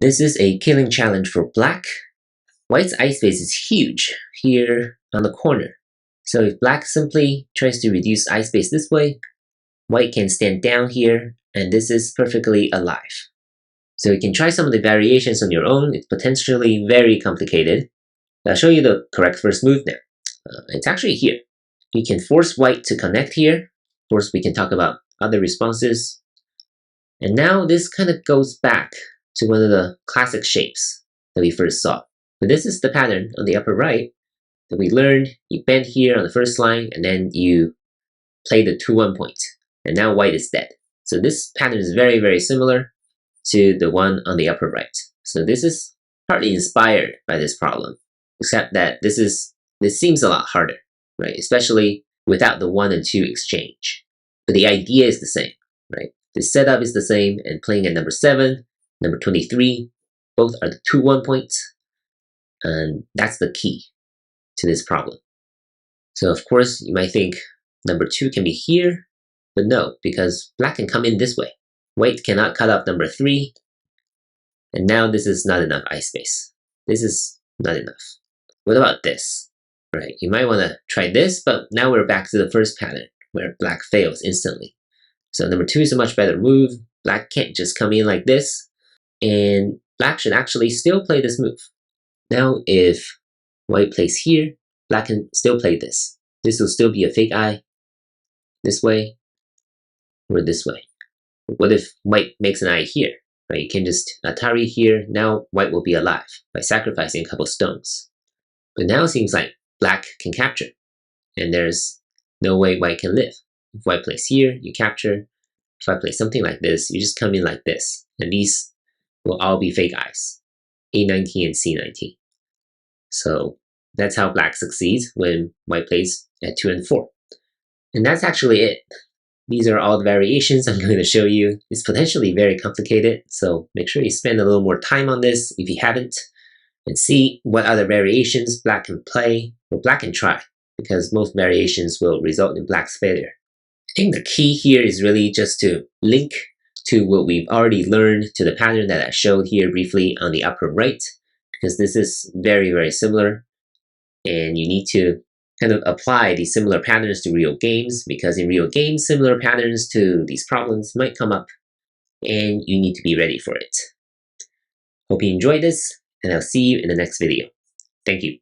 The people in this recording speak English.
This is a killing challenge for black. White's ice space is huge here on the corner. So if black simply tries to reduce ice space this way, white can stand down here, and this is perfectly alive. So you can try some of the variations on your own. It's potentially very complicated. I'll show you the correct first move now. It's actually here. You can force white to connect here. Of course, we can talk about other responses. And now this kind of goes back to one of the classic shapes that we first saw. But this is the pattern on the upper right that we learned. You bend here on the first line, and then you play the 2-1 point. And now white is dead. So this pattern is very, very similar to the one on the upper right. So this is partly inspired by this problem, except that this seems a lot harder, right? Especially without the 1 and 2 exchange. But the idea is the same, right? The setup is the same, and playing at number 7, number 23, both are the 2-1 points, and that's the key to this problem. So of course, you might think number 2 can be here, but no, because black can come in this way. White cannot cut off number 3, and now this is not enough ice space. This is not enough. What about this? Right, you might want to try this, but now we're back to the first pattern where black fails instantly. So number 2 is a much better move. Black can't just come in like this, and black should actually still play this move. Now if white plays here, black can still play this. This will still be a fake eye, this way, or this way. What if white makes an eye here? Right, you can just Atari here. Now white will be alive by sacrificing a couple stones. But now it seems like black can capture, and there's no way white can live. If white plays here, you capture. If I play something like this, you just come in like this, and these will all be fake eyes, A19 and C19. So that's how black succeeds when white plays at 2 and 4. And that's actually it. These are all the variations I'm going to show you. It's potentially very complicated, so make sure you spend a little more time on this if you haven't, and see what other variations black can play, or black can try, because most variations will result in black's failure. I think the key here is really just to link to what we've already learned to the pattern that I showed here briefly on the upper right, because this is very, very similar, and you need to kind of apply these similar patterns to real games, because in real games, similar patterns to these problems might come up, and you need to be ready for it. Hope you enjoyed this, and I'll see you in the next video. Thank you.